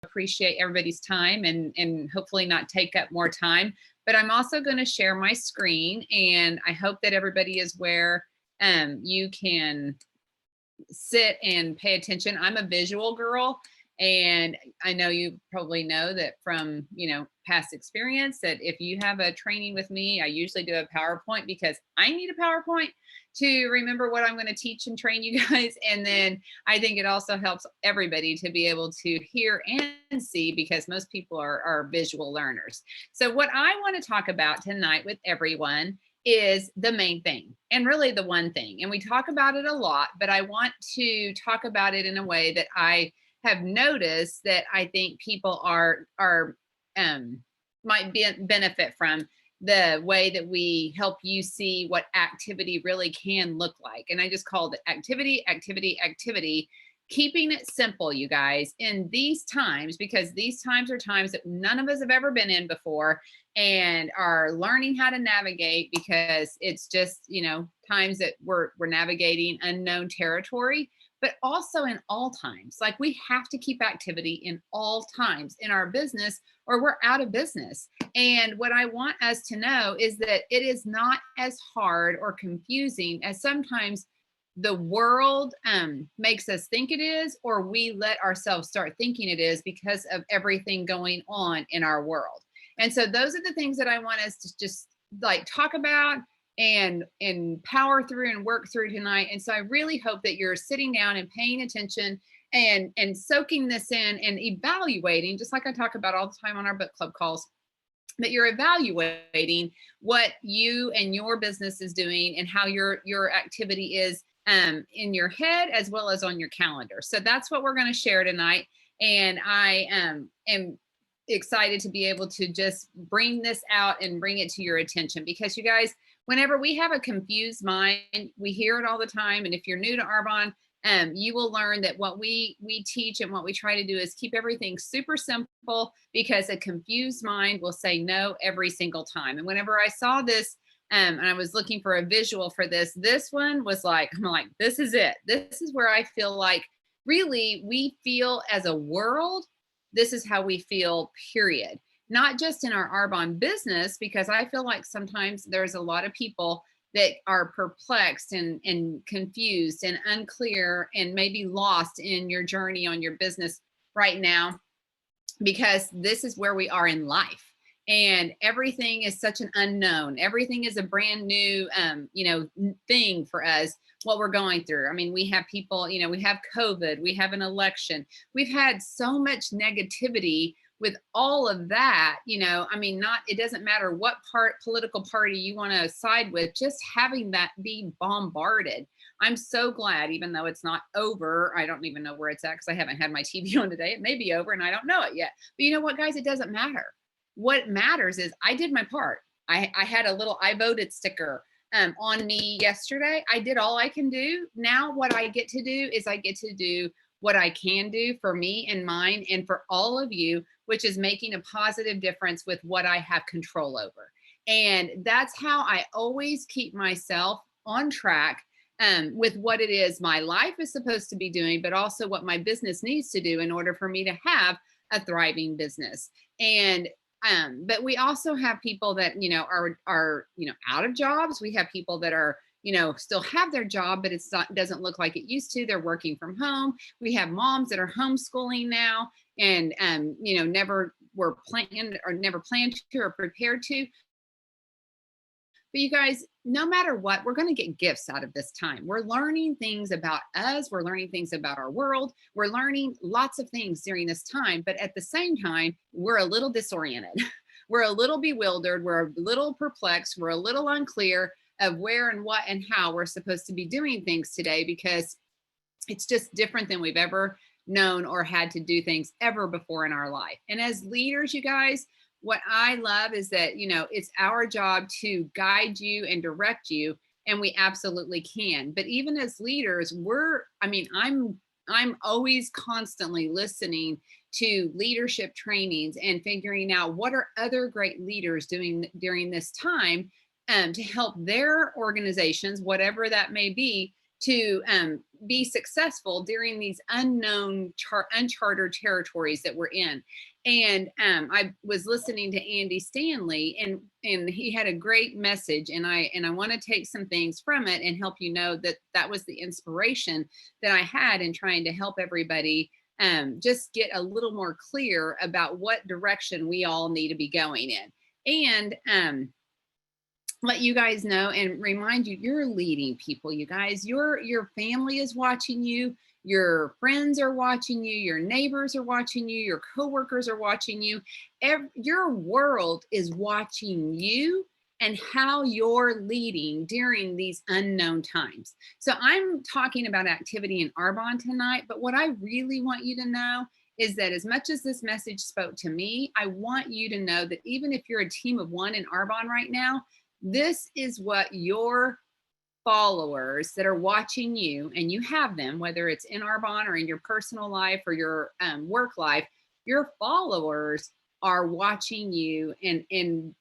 appreciate everybody's time and hopefully not take up more time. But I'm also going to share my screen, and I hope that everybody is where you can sit and pay attention. I'm a visual girl, and I know you probably know that from, past experience, that if you have a training with me, I usually do a PowerPoint because I need a PowerPoint to remember what I'm going to teach and train you guys. And then I think it also helps everybody to be able to hear and see, because most people are visual learners. So what I want to talk about tonight with everyone is the main thing, and really the one thing. And we talk about it a lot, but I want to talk about it in a way that I have noticed that I think people might benefit from, the way that we help you see what activity really can look like. And I just called it activity, activity, activity. Keeping it simple, you guys, in these times, because these times are times that none of us have ever been in before and are learning how to navigate, because it's just, times that we're navigating unknown territory. But also in all times, like, we have to keep activity in all times in our business, or we're out of business. And what I want us to know is that it is not as hard or confusing as sometimes the world makes us think it is, or we let ourselves start thinking it is, because of everything going on in our world. And so those are the things that I want us to just talk about and power through and work through tonight. And so I really hope that you're sitting down and paying attention and soaking this in and evaluating, just like I talk about all the time on our book club calls, that you're evaluating what you and your business is doing and how your activity is in your head as well as on your calendar. So that's what we're going to share tonight. And I am excited to be able to just bring this out and bring it to your attention, because you guys, whenever we have a confused mind, we hear it all the time. And if you're new to Arbonne, you will learn that what we teach and what we try to do is keep everything super simple, because a confused mind will say no every single time. And whenever I saw this, and I was looking for a visual for this one was I'm like, this is it. This is where I feel like really we feel as a world, this is how we feel, period. Not just in our Arbonne business, because I feel like sometimes there's a lot of people that are perplexed and confused and unclear and maybe lost in your journey on your business right now, because this is where we are in life. And everything is such an unknown. Everything is a brand new, thing for us, what we're going through. I mean, we have people, we have COVID, we have an election. We've had so much negativity with all of that, it doesn't matter what political party you want to side with, just having that be bombarded. I'm so glad, even though it's not over, I don't even know where it's at because I haven't had my TV on today. It may be over and I don't know it yet. But you know what, guys, it doesn't matter. What matters is I did my part. I had a little I voted sticker on me yesterday. I did all I can do. Now what I get to do is I get to do what I can do for me and mine and for all of you, which is making a positive difference with what I have control over. And that's how I always keep myself on track with what it is my life is supposed to be doing, but also what my business needs to do in order for me to have a thriving business. And but we also have people that, are out of jobs. We have people that are, still have their job, but doesn't look like it used to. They're working from home. We have moms that are homeschooling now and, never were planned or never planned to or prepared to. But you guys, no matter what, we're going to get gifts out of this time. We're learning things about us. We're learning things about our world. We're learning lots of things during this time. But at the same time, we're a little disoriented. We're a little bewildered. We're a little perplexed. We're a little unclear of where and what and how we're supposed to be doing things today, because it's just different than we've ever known or had to do things ever before in our life. And as leaders, you guys, what I love is that, it's our job to guide you and direct you, and we absolutely can. But even as leaders, I'm always constantly listening to leadership trainings and figuring out what are other great leaders doing during this time to help their organizations, whatever that may be, to be successful during these uncharted territories that we're in. And I was listening to Andy Stanley, and he had a great message, and I want to take some things from it and help you know that that was the inspiration that I had in trying to help everybody just get a little more clear about what direction we all need to be going in. And let you guys know and remind you, you're leading people, you guys. Your family is watching you, your friends are watching you, your neighbors are watching you, your coworkers are watching you. Your world is watching you and how you're leading during these unknown times. So I'm talking about activity in Arbonne tonight, but what I really want you to know is that as much as this message spoke to me, I want you to know that even if you're a team of one in Arbonne right now, this is what your followers that are watching you, and you have them, whether it's in Arbonne or in your personal life or your work life, your followers are watching you and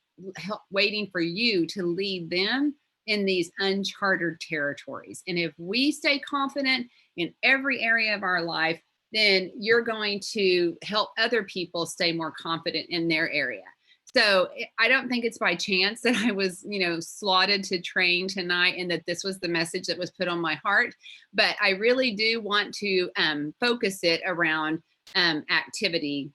waiting for you to lead them in these uncharted territories. And if we stay confident in every area of our life, then you're going to help other people stay more confident in their area. So I don't think it's by chance that I was, slotted to train tonight and that this was the message that was put on my heart. But I really do want to focus it around activity,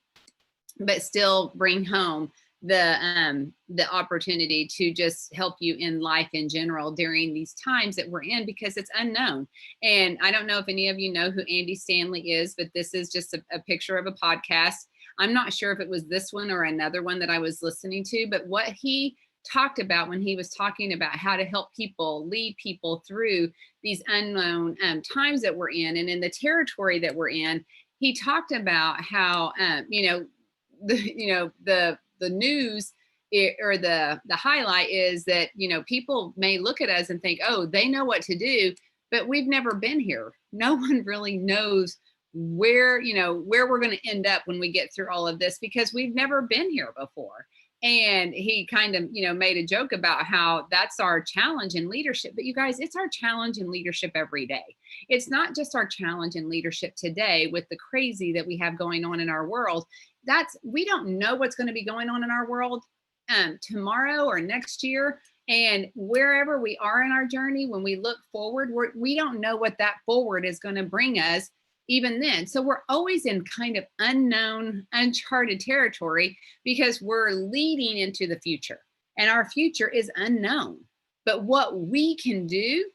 but still bring home the opportunity to just help you in life in general during these times that we're in, because it's unknown. And I don't know if any of you know who Andy Stanley is, but this is just a picture of a podcast. I'm not sure if it was this one or another one that I was listening to, but what he talked about when he was talking about how to help people, lead people through these unknown times that we're in and in the territory that we're in, he talked about how, the news or the highlight is that, people may look at us and think, oh, they know what to do, but we've never been here. No one really knows where we're going to end up when we get through all of this, because we've never been here before. And he kind of, made a joke about how that's our challenge in leadership. But you guys, it's our challenge in leadership every day. It's not just our challenge in leadership today with the crazy that we have going on in our world. We don't know what's going to be going on in our world tomorrow or next year. And wherever we are in our journey, when we look forward, we don't know what that forward is going to bring us even then. So we're always in kind of unknown, uncharted territory because we're leading into the future and our future is unknown. But what we can do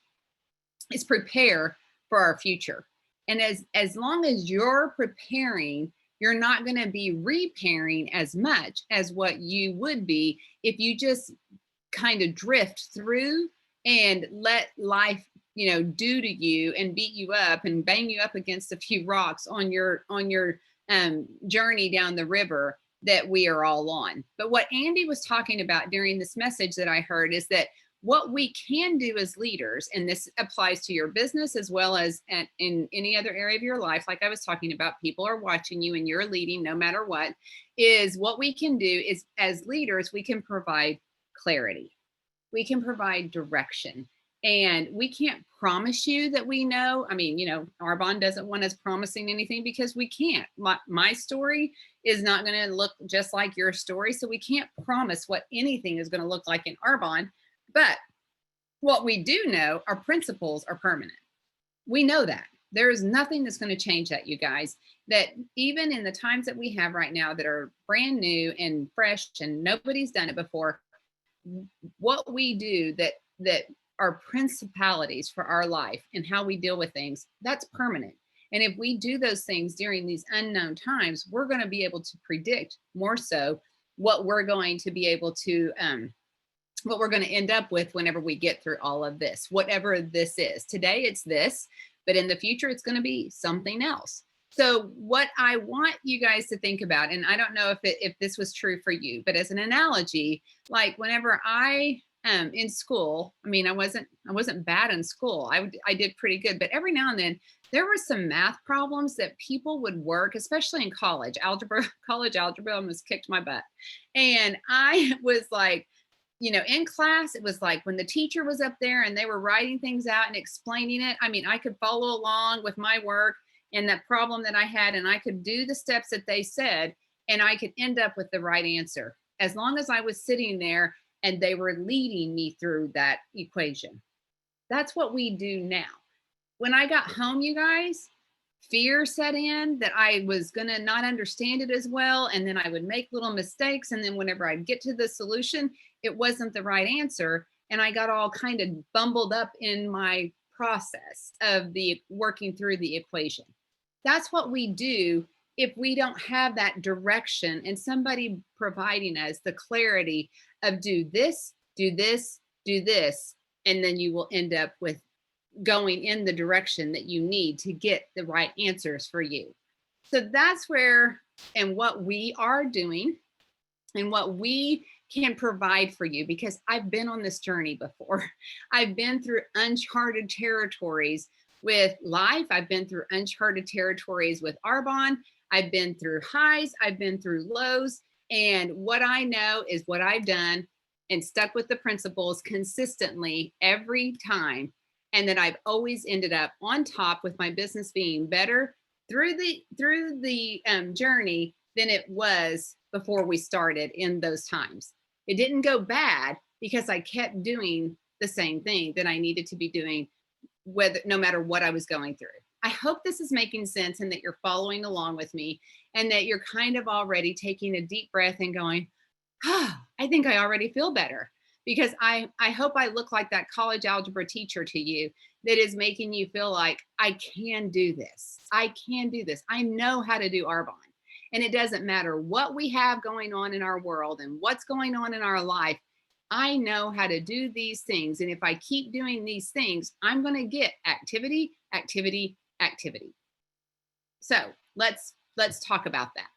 is prepare for our future. And as long as you're preparing, you're not going to be repairing as much as what you would be if you just kind of drift through and let life do to you and beat you up and bang you up against a few rocks on your journey down the river that we are all on. But what Andy was talking about during this message that I heard is that what we can do as leaders, and this applies to your business as well as in any other area of your life, like I was talking about, people are watching you and you're leading no matter what, is what we can do is as leaders, we can provide clarity. We can provide direction. And we can't promise you that we know. I mean, Arbonne doesn't want us promising anything because we can't. My story is not going to look just like your story. So we can't promise what anything is going to look like in Arbonne. But what we do know, our principles are permanent. We know that. There is nothing that's going to change that, you guys. That even in the times that we have right now that are brand new and fresh and nobody's done it before, what we do that are principalities for our life and how we deal with things, that's permanent. And if we do those things during these unknown times, we're going to be able to predict more so what we're going to be able to, what we're going to end up with whenever we get through all of this, whatever this is. Today it's this, but in the future it's going to be something else. So what I want you guys to think about, and I don't know if this was true for you, but as an analogy, like whenever I in school, I mean, I wasn't bad in school. I did pretty good, but every now and then there were some math problems that people would work, especially in college algebra almost kicked my butt. And I was like, in class, it was like when the teacher was up there and they were writing things out and explaining it. I mean, I could follow along with my work and that problem that I had, and I could do the steps that they said, and I could end up with the right answer as long as I was sitting there and they were leading me through that equation. That's what we do now. When I got home, you guys, fear set in that I was going to not understand it as well. And then I would make little mistakes. And then whenever I'd get to the solution, it wasn't the right answer. And I got all kind of bumbled up in my process of the working through the equation. That's what we do if we don't have that direction and somebody providing us the clarity of do this, do this, do this. And then you will end up with going in the direction that you need to get the right answers for you. So that's where and what we are doing and what we can provide for you, because I've been on this journey before. I've been through uncharted territories with life. I've been through uncharted territories with Arbonne. I've been through highs. I've been through lows. And what I know is what I've done and stuck with the principles consistently every time. And that I've always ended up on top with my business being better through the journey than it was before we started in those times. It didn't go bad because I kept doing the same thing that I needed to be doing, no matter what I was going through. I hope this is making sense and that you're following along with me and that you're kind of already taking a deep breath and going, I think I already feel better. Because I hope I look like that college algebra teacher to you that is making you feel like I can do this. I can do this. I know how to do Arbonne. And it doesn't matter what we have going on in our world and what's going on in our life. I know how to do these things. And if I keep doing these things, I'm going to get activity, activity, activity. So let's talk about that.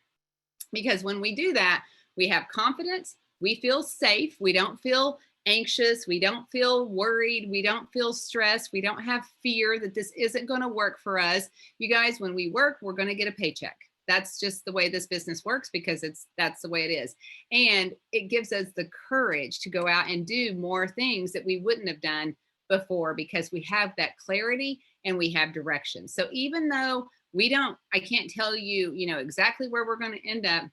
Because when we do that, we have confidence. We feel safe. We don't feel anxious. We don't feel worried. We don't feel stressed. We don't have fear that this isn't going to work for us. You guys, when we work, we're going to get a paycheck. That's just the way this business works because that's the way it is. And it gives us the courage to go out and do more things that we wouldn't have done before because we have that clarity and we have direction. So even though I can't tell you, exactly where we're going to end up.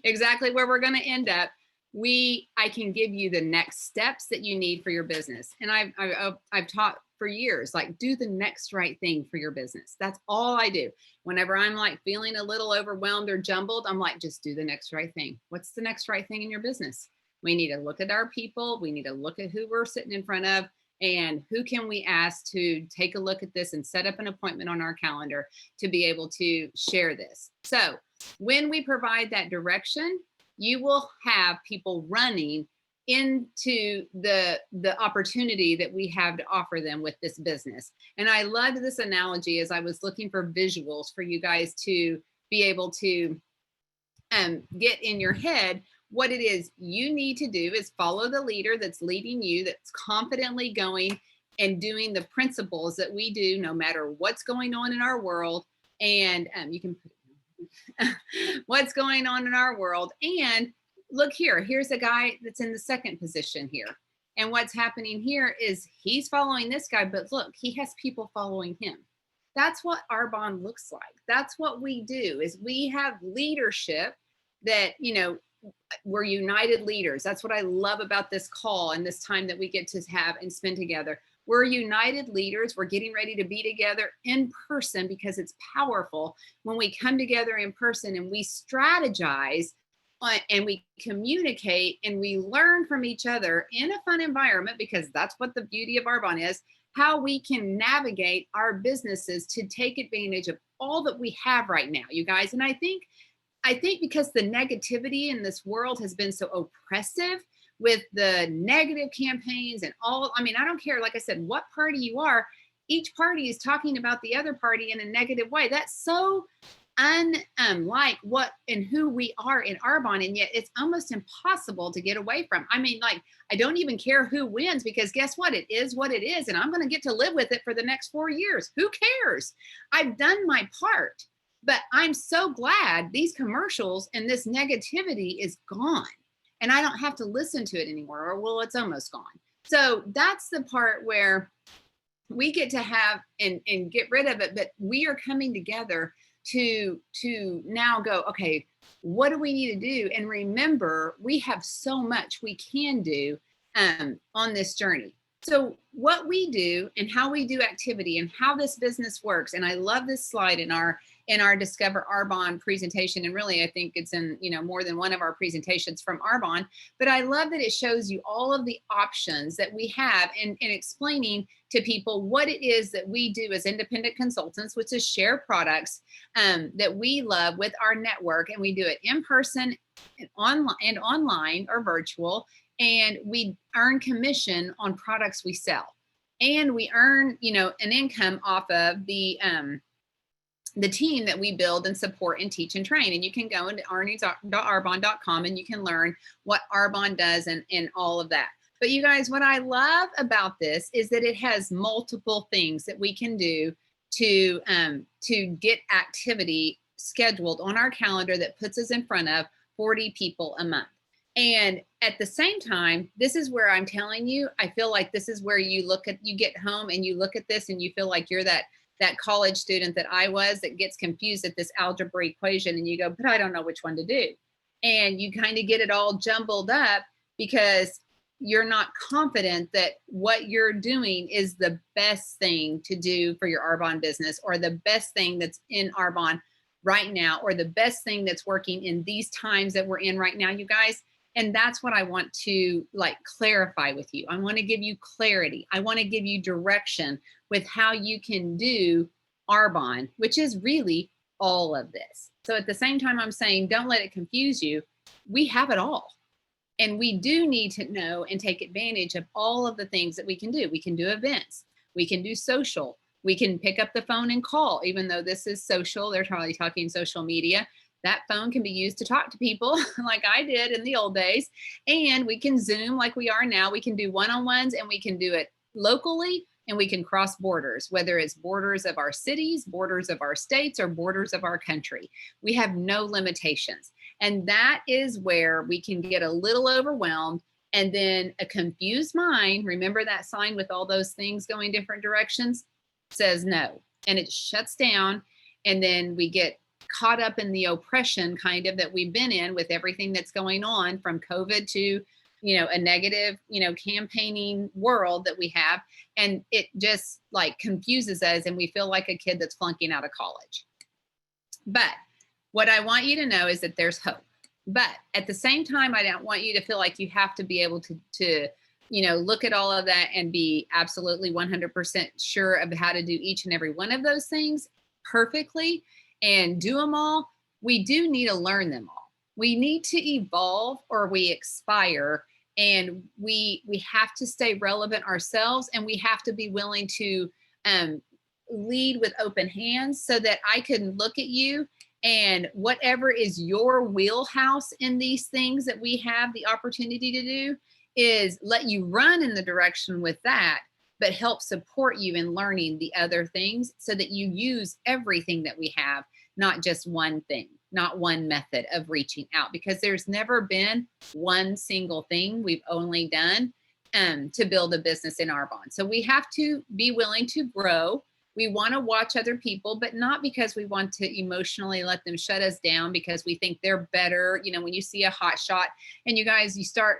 Exactly where we're going to end up. I can give you the next steps that you need for your business. And I've taught for years, like do the next right thing for your business. That's all I do. Whenever I'm like feeling a little overwhelmed or jumbled, I'm like, just do the next right thing. What's the next right thing in your business? We need to look at our people. We need to look at who we're sitting in front of and who can we ask to take a look at this and set up an appointment on our calendar to be able to share this. So when we provide that direction, you will have people running into the opportunity that we have to offer them with this business. And I loved this analogy as I was looking for visuals for you guys to be able to get in your head. What it is you need to do is follow the leader that's leading you, that's confidently going and doing the principles that we do no matter what's going on in our world. And you can put what's going on in our world. And look here's a guy that's in the second position here. And what's happening here is he's following this guy, but look, he has people following him. That's what Arbonne looks like. That's what we do is we have leadership that, we're united leaders. That's what I love about this call and this time that we get to have and spend together. We're united leaders. We're getting ready to be together in person because it's powerful when we come together in person and we strategize and we communicate and we learn from each other in a fun environment, because that's what the beauty of Arbonne is, how we can navigate our businesses to take advantage of all that we have right now, you guys. And I think because the negativity in this world has been so oppressive with the negative campaigns and I don't care, like I said, what party you are, each party is talking about the other party in a negative way. That's so unlike what and who we are in Arbonne, and yet it's almost impossible to get away from. I don't even care who wins, because guess what? It is what it is, and I'm going to get to live with it for the next 4 years. Who cares? I've done my part. But I'm so glad these commercials and this negativity is gone. and I don't have to listen to it anymore, or well, it's almost gone. So that's the part where we get to have and get rid of it, but we are coming together to now go, okay, what do we need to do? And remember, we have so much we can do on this journey. So what we do and how we do activity and how this business works, and I love this slide in our Discover Arbonne presentation, and really I think it's in more than one of our presentations from Arbonne, but I love that it shows you all of the options that we have in explaining to people what it is that we do as independent consultants, which is share products that we love with our network, and we do it in person and online or virtual, and we earn commission on products we sell, and we earn an income off of the team that we build and support and teach and train. And you can go into earnings.arbonne.com and you can learn what Arbonne does and all of that. But you guys, what I love about this is that it has multiple things that we can do to get activity scheduled on our calendar that puts us in front of 40 people a month. And at the same time, this is where I'm telling you, I feel like this is where you get home and you look at this and you feel like you're that college student that I was that gets confused at this algebra equation, and you go, but I don't know which one to do. And you kind of get it all jumbled up because you're not confident that what you're doing is the best thing to do for your Arbonne business, or the best thing that's in Arbonne right now, or the best thing that's working in these times that we're in right now, you guys. And that's what I want to clarify with you. I want to give you clarity. I want to give you direction with how you can do Arbonne, which is really all of this. So at the same time, I'm saying, don't let it confuse you. We have it all. And we do need to know and take advantage of all of the things that we can do. We can do events. We can do social. We can pick up the phone and call, even though this is social. They're probably talking social media. That phone can be used to talk to people like I did in the old days. And we can Zoom like we are now. We can do one-on-ones, and we can do it locally, and we can cross borders, whether it's borders of our cities, borders of our states, or borders of our country. We have no limitations. And that is where we can get a little overwhelmed, and then a confused mind, remember that sign with all those things going different directions, says no. And it shuts down, and then we get caught up in the oppression kind of that we've been in with everything that's going on, from COVID to, a negative, campaigning world that we have. And it just confuses us, and we feel like a kid that's flunking out of college. But what I want you to know is that there's hope. But at the same time, I don't want you to feel like you have to be able to look at all of that and be absolutely 100% sure of how to do each and every one of those things perfectly and do them all. We do need to learn them all. We need to evolve, or we expire, and we have to stay relevant ourselves, and we have to be willing to lead with open hands, so that I can look at you, and whatever is your wheelhouse in these things that we have the opportunity to do is let you run in the direction with that, but help support you in learning the other things, so that you use everything that we have, not just one thing, not one method of reaching out, because there's never been one single thing we've only done to build a business in Arbonne. So we have to be willing to grow. We want to watch other people, but not because we want to emotionally let them shut us down because we think they're better. When you see a hot shot, and you guys, you start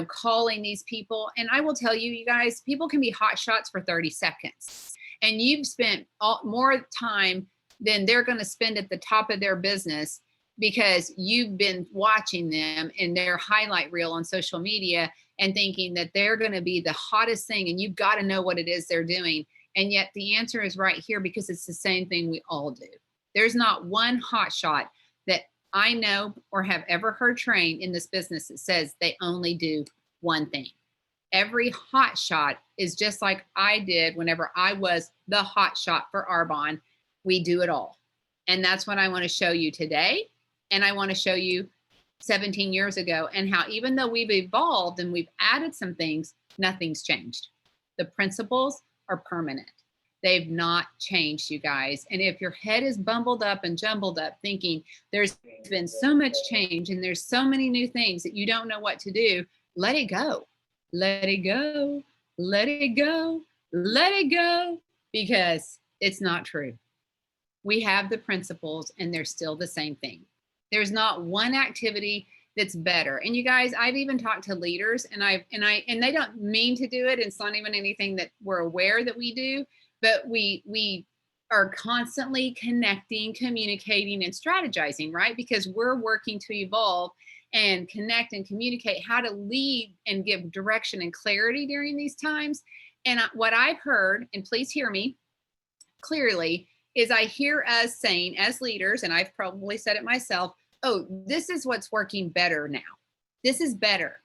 calling these people. And I will tell you, you guys, people can be hot shots for 30 seconds. And you've spent more time than they're going to spend at the top of their business, because you've been watching them in their highlight reel on social media and thinking that they're going to be the hottest thing, and you've got to know what it is they're doing. And yet the answer is right here, because it's the same thing we all do. There's not one hot shot that I know or have ever heard trained in this business that says they only do one thing. Every hot shot is just like I did whenever I was the hot shot for Arbonne. We do it all. And that's what I want to show you today. And I want to show you 17 years ago, and how even though we've evolved and we've added some things, nothing's changed. The principles are permanent. They've not changed, you guys. And if your head is bumbled up and jumbled up thinking there's been so much change and there's so many new things that you don't know what to do, let it go. Let it go. Let it go. Let it go, because it's not true. We have the principles and they're still the same thing. There's not one activity that's better. And you guys, I've even talked to leaders and they don't mean to do it. It's not even anything that we're aware that we do, but we are constantly connecting, communicating, and strategizing, right? Because we're working to evolve and connect and communicate how to lead and give direction and clarity during these times. And what I've heard, and please hear me clearly, is I hear us saying as leaders, and I've probably said it myself, oh, this is what's working better now. This is better.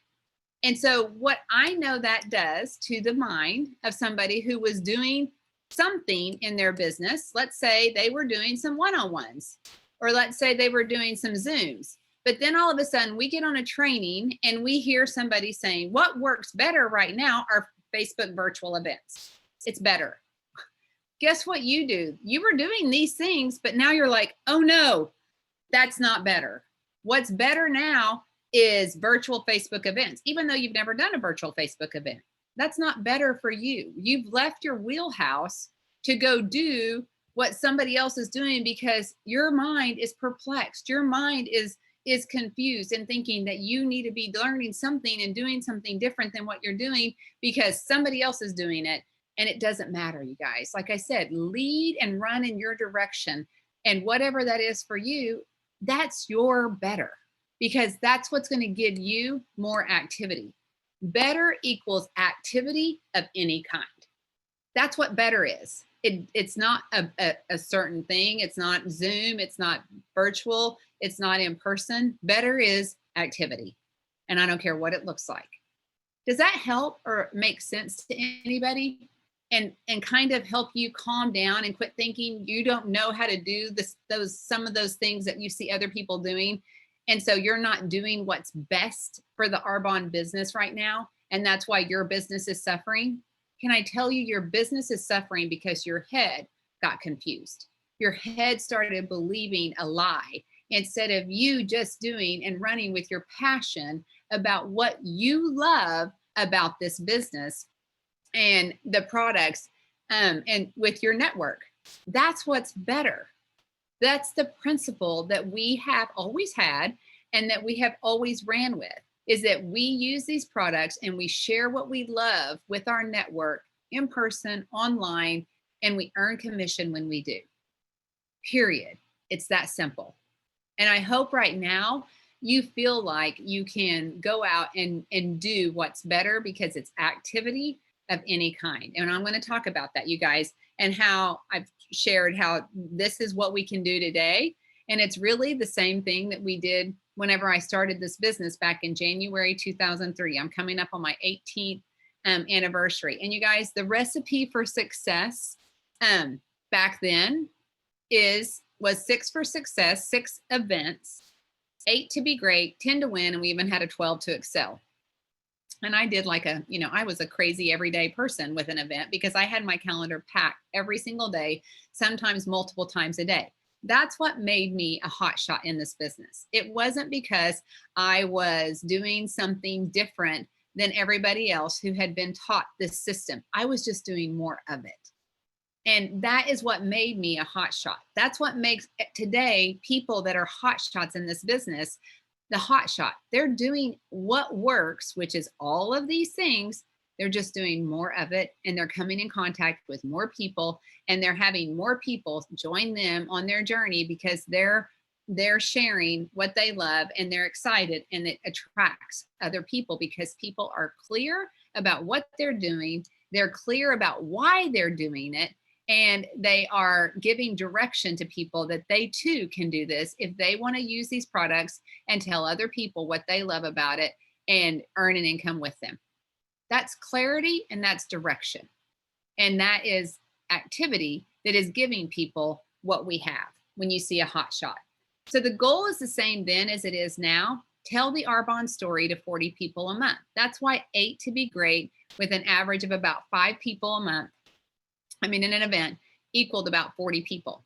And so what I know that does to the mind of somebody who was doing something in their business, let's say they were doing some one-on-ones, or let's say they were doing some Zooms. But then all of a sudden we get on a training and we hear somebody saying, what works better right now are Facebook virtual events. It's better. Guess what you do? You were doing these things, but now you're like, oh no, that's not better. What's better now is virtual Facebook events, even though you've never done a virtual Facebook event. That's not better for you. You've left your wheelhouse to go do what somebody else is doing because your mind is perplexed. Your mind is confused and thinking that you need to be learning something and doing something different than what you're doing because somebody else is doing it. And it doesn't matter, you guys. Like I said, lead and run in your direction. And whatever that is for you, that's your better, because that's what's going to give you more activity. Better equals activity of any kind. That's what better is. It's not a certain thing. It's not Zoom. It's not virtual. It's not in person. Better is activity. And I don't care what it looks like. Does that help or make sense to anybody? And kind of help you calm down and quit thinking you don't know how to do some of those things that you see other people doing. And so you're not doing what's best for the Arbonne business right now. And that's why your business is suffering. Can I tell you, your business is suffering because your head got confused. Your head started believing a lie instead of you just doing and running with your passion about what you love about this business and the products and with your network. That's what's better. That's the principle that we have always had and that we have always ran with, is that we use these products and we share what we love with our network in person, online, and we earn commission when we do. Period. It's that simple. And I hope right now you feel like you can go out and do what's better because it's activity of any kind. And I'm going to talk about that, you guys, and how I've shared how this is what we can do today. And it's really the same thing that we did whenever I started this business back in January 2003. I'm coming up on my 18th anniversary. And you guys, the recipe for success back then was 6 for success, 6 events, 8 to be great, 10 to win, and we even had a 12 to excel. And I did I was a crazy everyday person with an event because I had my calendar packed every single day, sometimes multiple times a day. That's what made me a hot shot in this business. It wasn't because I was doing something different than everybody else who had been taught this system. I was just doing more of it. And that is what made me a hot shot. That's what makes today people that are hot shots in this business the hot shot. They're doing what works, which is all of these things. They're just doing more of it, and they're coming in contact with more people, and they're having more people join them on their journey because they're sharing what they love and they're excited, and it attracts other people because people are clear about what they're doing. They're clear about why they're doing it. And they are giving direction to people that they too can do this if they want to use these products and tell other people what they love about it and earn an income with them. That's clarity and that's direction. And that is activity that is giving people what we have when you see a hot shot. So the goal is the same then as it is now. Tell the Arbonne story to 40 people a month. That's why 8 to be great with an average of about 5 people a month. in an event equaled about 40 people.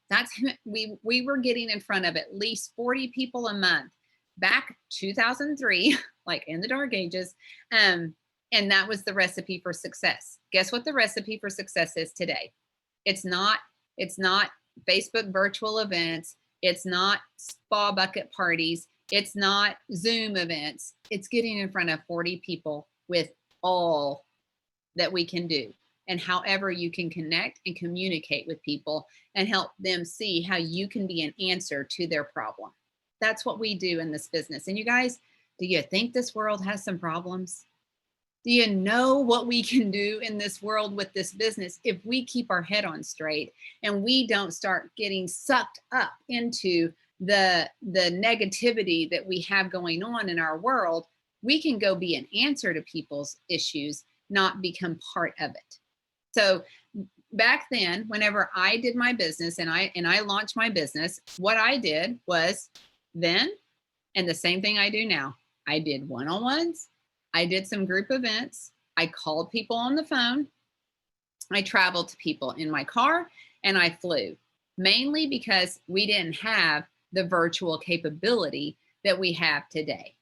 We were getting in front of at least 40 people a month back 2003, like in the dark ages. And that was the recipe for success. Guess what the recipe for success is today? It's not Facebook virtual events. It's not spa bucket parties. It's not Zoom events. It's getting in front of 40 people with all that we can do, and however you can connect and communicate with people and help them see how you can be an answer to their problem. That's what we do in this business. And you guys, do you think this world has some problems? Do you know what we can do in this world with this business if we keep our head on straight and we don't start getting sucked up into the negativity that we have going on in our world? We can go be an answer to people's issues, not become part of it. So back then, whenever I did my business and I launched my business, what I did was then, and the same thing I do now, I did one-on-ones. I did some group events. I called people on the phone. I traveled to people in my car, and I flew, mainly because we didn't have the virtual capability that we have today.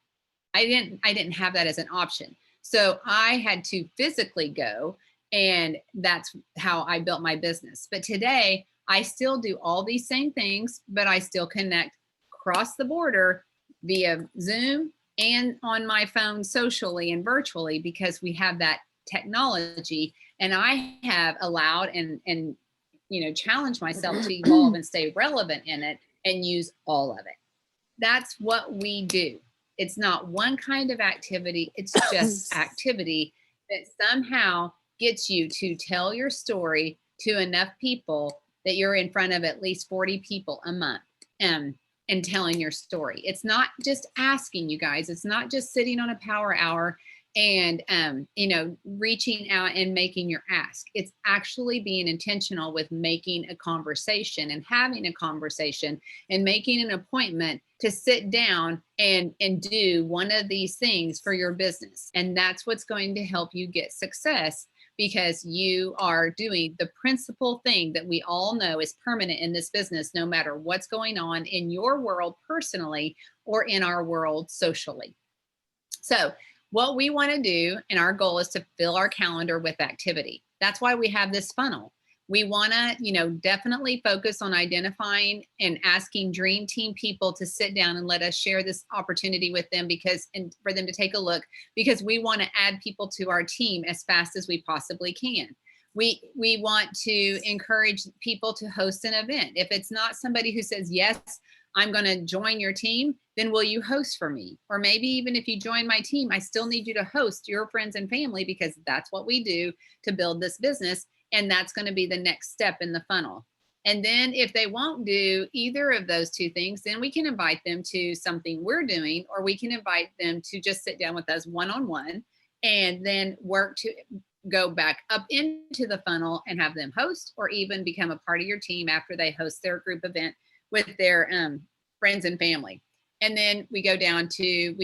I didn't have that as an option. So I had to physically go, and that's how I built my business. But today I still do all these same things, but I still connect across the border via Zoom and on my phone socially and virtually, because we have that technology. And I have allowed and challenged myself to evolve and stay relevant in it and use all of it. That's what we do. It's not one kind of activity. It's just activity that somehow gets you to tell your story to enough people that you're in front of at least 40 people a month. And telling your story. It's not just asking, you guys. It's not just sitting on a power hour and reaching out and making your ask. It's actually being intentional with making a conversation and having a conversation and making an appointment to sit down and do one of these things for your business. And that's what's going to help you get success, because you are doing the principal thing that we all know is permanent in this business, no matter what's going on in your world personally or in our world socially. So what we want to do, and our goal is to fill our calendar with activity. That's why we have this funnel. We want to, definitely focus on identifying and asking dream team people to sit down and let us share this opportunity with them, and for them to take a look, because we want to add people to our team as fast as we possibly can. We want to encourage people to host an event. If it's not somebody who says, yes, I'm going to join your team, then will you host for me? Or maybe even if you join my team, I still need you to host your friends and family, because that's what we do to build this business. And that's going to be the next step in the funnel. And then if they won't do either of those two things, then we can invite them to something we're doing, or we can invite them to just sit down with us one-on-one and then work to go back up into the funnel and have them host, or even become a part of your team after they host their group event with their friends and family. And then we go down to,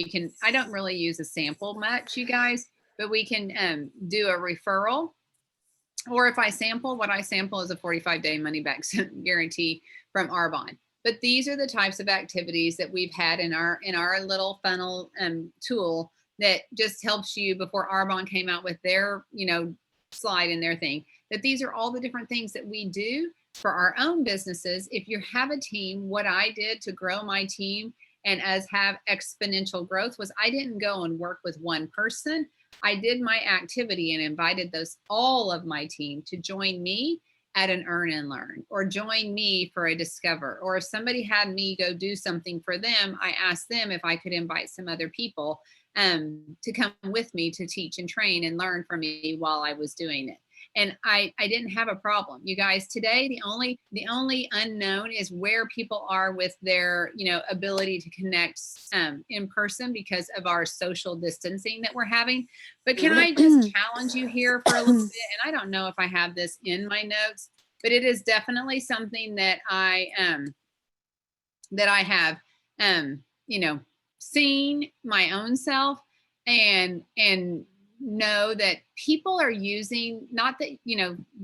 I don't really use a sample much, you guys, but we can do a referral. Or if I sample, what I sample is a 45-day money back guarantee from Arbonne. But these are the types of activities that we've had in our little funnel tool that just helps you, before Arbonne came out with their, slide in their thing, that these are all the different things that we do for our own businesses. If you have a team, what I did to grow my team and as have exponential growth was, I didn't go and work with one person. I did my activity and invited all of my team to join me at an earn and learn, or join me for a discover. Or if somebody had me go do something for them, I asked them if I could invite some other people to come with me to teach and train and learn from me while I was doing it. And I didn't have a problem. You guys, today, the only unknown is where people are with their, ability to connect in person because of our social distancing that we're having. But can I just challenge you here for a little bit? And I don't know if I have this in my notes, but it is definitely something that I have, seen my own self and know that people are using, not that,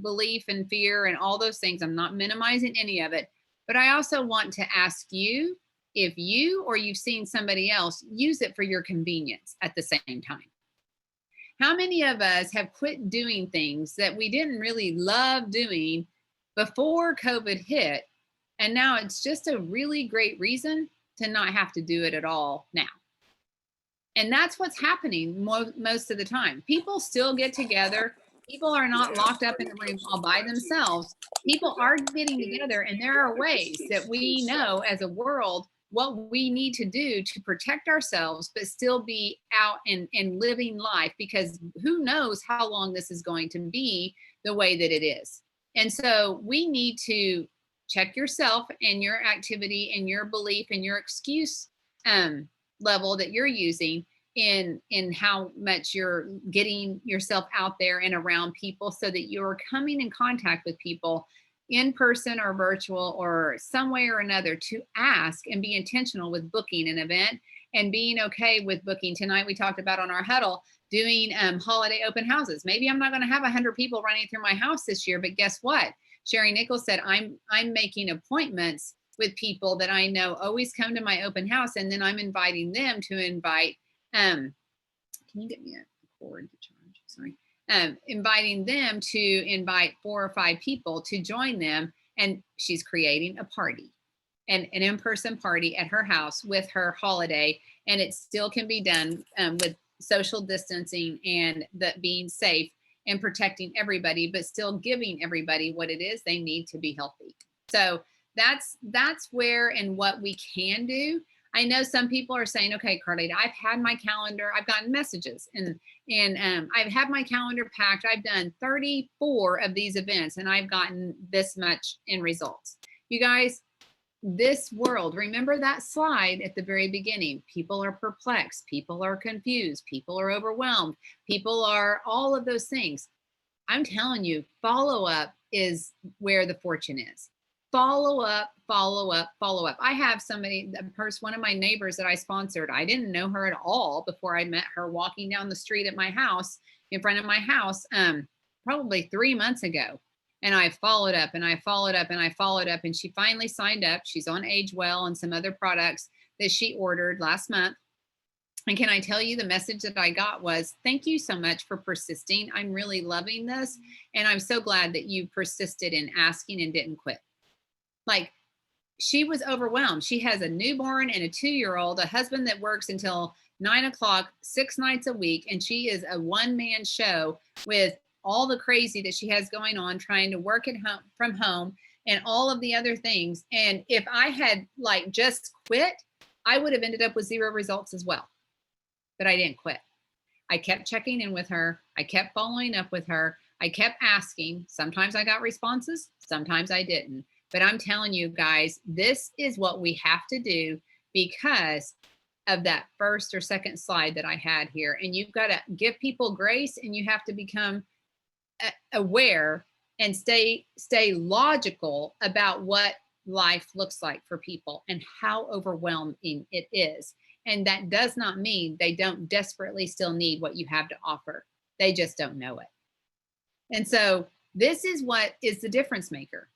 belief and fear and all those things. I'm not minimizing any of it, but I also want to ask you if you or you've seen somebody else use it for your convenience at the same time. How many of us have quit doing things that we didn't really love doing before COVID hit? And now it's just a really great reason to not have to do it at all now. And that's what's happening most of the time. People still get together. People are not locked up in a room all by themselves. People are getting together, and there are ways that we know as a world what we need to do to protect ourselves, but still be out and living life, because who knows how long this is going to be the way that it is. And so we need to check yourself and your activity and your belief and your excuse level that you're using in how much you're getting yourself out there and around people, so that you're coming in contact with people in person or virtual or some way or another, to ask and be intentional with booking an event and being okay with booking. Tonight we talked about on our huddle doing holiday open houses. Maybe I'm not going to have 100 people running through my house this year, but guess what? Sherry Nichols said, I'm making appointments with people that I know always come to my open house, and then I'm inviting them to invite. Can you get me a cord to charge? Sorry. Inviting them to invite 4 or 5 people to join them, and she's creating a party, and an in-person party at her house with her holiday, and it still can be done with social distancing and that being safe and protecting everybody, but still giving everybody what it is they need to be healthy. So that's where and what we can do. I know some people are saying, okay, Carleeta, I've had my calendar, I've gotten messages, and I've had my calendar packed. I've done 34 of these events, and I've gotten this much in results. You guys, this world, remember that slide at the very beginning. People are perplexed. People are confused. People are overwhelmed. People are all of those things. I'm telling you, follow up is where the fortune is. Follow up, follow up, follow up. I have somebody, one of my neighbors that I sponsored. I didn't know her at all before I met her walking down the street at my house, in front of my house, probably 3 months ago. And I followed up and I followed up and I followed up, and she finally signed up. She's on Age Well and some other products that she ordered last month. And can I tell you, the message that I got was, thank you so much for persisting. I'm really loving this. And I'm so glad that you persisted in asking and didn't quit. Like, she was overwhelmed. She has a newborn and a 2-year-old, a husband that works until 9 o'clock, 6 nights a week. And she is a one-man show with all the crazy that she has going on, trying to work at home from home and all of the other things. And if I had just quit, I would have ended up with 0 results as well. But I didn't quit. I kept checking in with her. I kept following up with her. I kept asking. Sometimes I got responses, sometimes I didn't. But I'm telling you guys, this is what we have to do because of that first or second slide that I had here. And you've got to give people grace, and you have to become aware and stay logical about what life looks like for people and how overwhelming it is. And that does not mean they don't desperately still need what you have to offer. They just don't know it. And so this is what is the difference maker.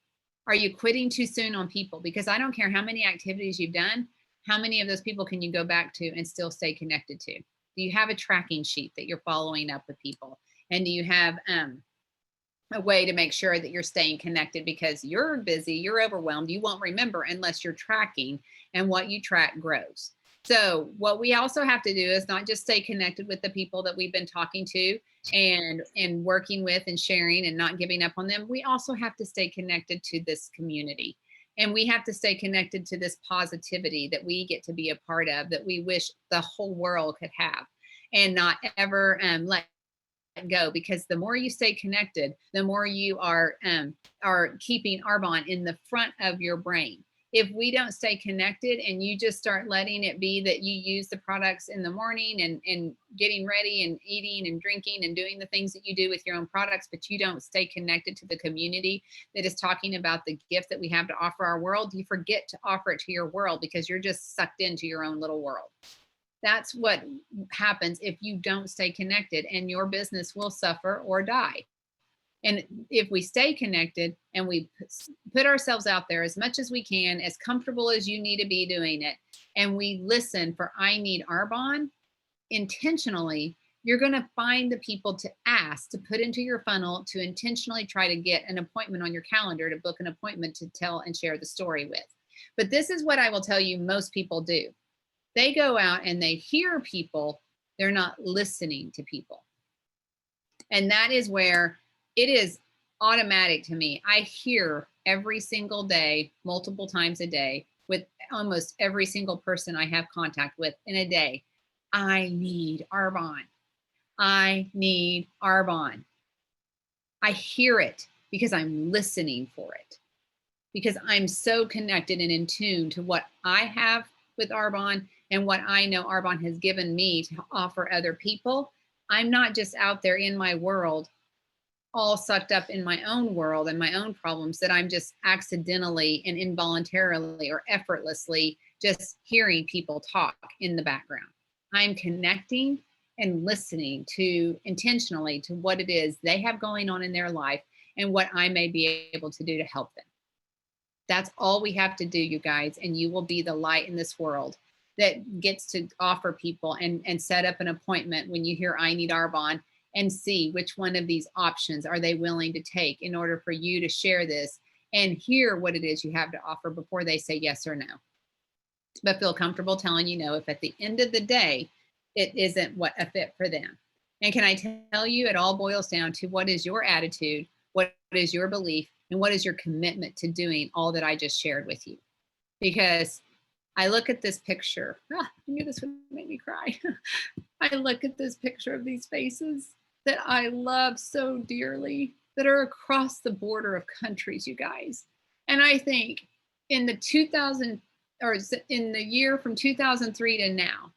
Are you quitting too soon on people? Because I don't care how many activities you've done, how many of those people can you go back to and still stay connected to? Do you have a tracking sheet that you're following up with people? And do you have a way to make sure that you're staying connected? Because you're busy, you're overwhelmed, you won't remember unless you're tracking, and what you track grows. So what we also have to do is not just stay connected with the people that we've been talking to and working with and sharing and not giving up on them. We also have to stay connected to this community, and we have to stay connected to this positivity that we get to be a part of, that we wish the whole world could have, and not ever let go. Because the more you stay connected, the more you are keeping Arbonne in the front of your brain. If we don't stay connected and you just start letting it be that you use the products in the morning and getting ready and eating and drinking and doing the things that you do with your own products, but you don't stay connected to the community that is talking about the gift that we have to offer our world, you forget to offer it to your world because you're just sucked into your own little world. That's what happens if you don't stay connected, and your business will suffer or die. And if we stay connected and we put ourselves out there as much as we can, as comfortable as you need to be doing it, and we listen for I need Arbonne intentionally, you're going to find the people to ask, to put into your funnel, to intentionally try to get an appointment on your calendar, to book an appointment to tell and share the story with. But this is what I will tell you most people do. They go out and they hear people, they're not listening to people. And that is where it is automatic to me. I hear every single day, multiple times a day, with almost every single person I have contact with in a day, I need Arbonne. I need Arbonne. I hear it because I'm listening for it, because I'm so connected and in tune to what I have with Arbonne and what I know Arbonne has given me to offer other people. I'm not just out there in my world, all sucked up in my own world and my own problems, that I'm just accidentally and involuntarily or effortlessly just hearing people talk in the background. I'm connecting and listening to intentionally to what it is they have going on in their life and what I may be able to do to help them. That's all we have to do, you guys, and you will be the light in this world that gets to offer people and set up an appointment when you hear I need Arbonne, and see which one of these options are they willing to take in order for you to share this and hear what it is you have to offer before they say yes or no. But feel comfortable telling you no if at the end of the day, it isn't what a fit for them. And can I tell you, it all boils down to what is your attitude, what is your belief, and what is your commitment to doing all that I just shared with you. Because I look at this picture, I knew this would make me cry. I look at this picture of these faces that I love so dearly, that are across the border of countries, you guys. And I think in the year from 2003 to now,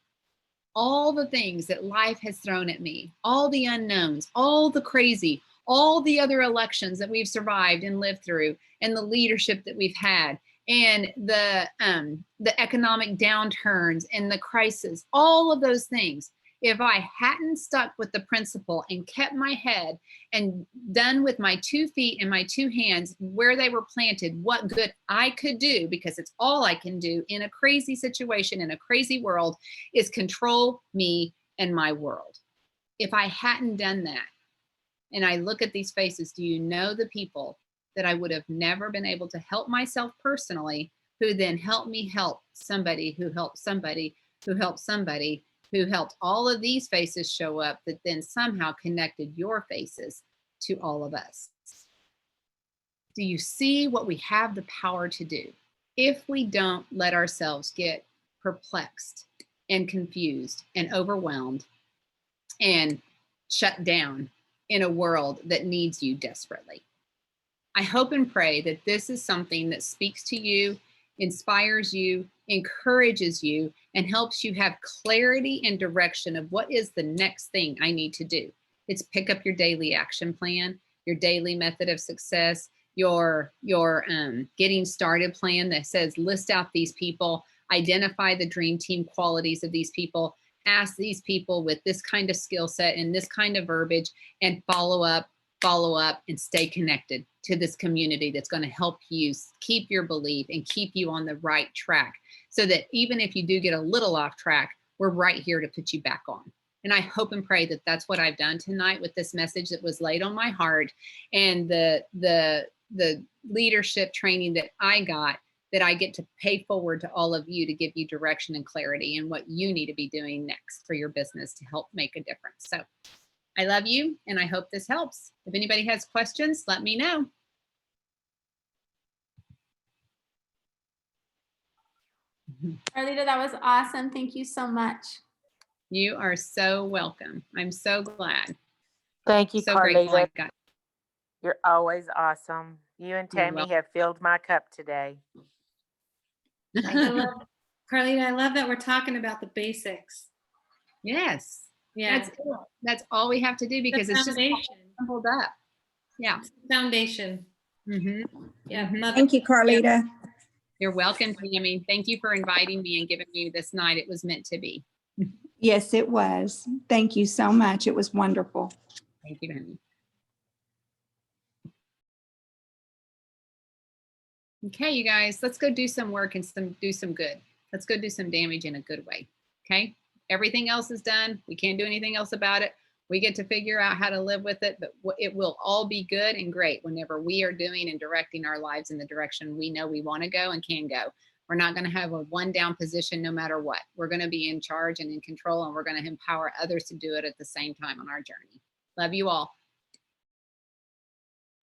all the things that life has thrown at me, all the unknowns, all the crazy, all the other elections that we've survived and lived through, and the leadership that we've had, and the economic downturns and the crisis, all of those things. If I hadn't stuck with the principle and kept my head and done with my 2 feet and my 2 hands where they were planted, what good I could do, because it's all I can do in a crazy situation, in a crazy world, is control me and my world. If I hadn't done that, and I look at these faces, do you know the people that I would have never been able to help myself personally, who then helped me help somebody who helped somebody who helped somebody who helped all of these faces show up, that then somehow connected your faces to all of us? Do you see what we have the power to do if we don't let ourselves get perplexed and confused and overwhelmed and shut down in a world that needs you desperately? I hope and pray that this is something that speaks to you, inspires you, encourages you, and helps you have clarity and direction of what is the next thing I need to do. It's pick up your daily action plan, your daily method of success, your getting started plan that says list out these people, identify the dream team qualities of these people, ask these people with this kind of skill set and this kind of verbiage, and follow up, and stay connected to this community that's going to help you keep your belief and keep you on the right track, so that even if you do get a little off track, we're right here to put you back on. And I hope and pray that that's what I've done tonight with this message that was laid on my heart, and the leadership training that I got, that I get to pay forward to all of you to give you direction and clarity and what you need to be doing next for your business to help make a difference. So I love you, and I hope this helps. If anybody has questions, let me know. Carleeta, that was awesome. Thank you so much. You are so welcome. I'm so glad. Thank you, So grateful I Carleeta. got. You're always awesome. You and You're Tammy welcome. have filled my cup today. Carleeta, I love that we're talking about the basics. Yes. Yeah. That's all we have to do, because it's just hold up. Yeah. Foundation. Mm-hmm. Yeah. Mm-hmm. Thank you, Carleeta. You're welcome, Tammy. Thank you for inviting me and giving me this night. It was meant to be. Yes, it was. Thank you so much. It was wonderful. Thank you, honey. Okay, you guys, let's go do some work and do some good. Let's go do some damage in a good way. Okay. Everything else is done. We can't do anything else about it. We get to figure out how to live with it, but it will all be good and great whenever we are doing and directing our lives in the direction we know we want to go and can go. We're not going to have a one down position no matter what. We're going to be in charge and in control, and we're going to empower others to do it at the same time on our journey. Love you all.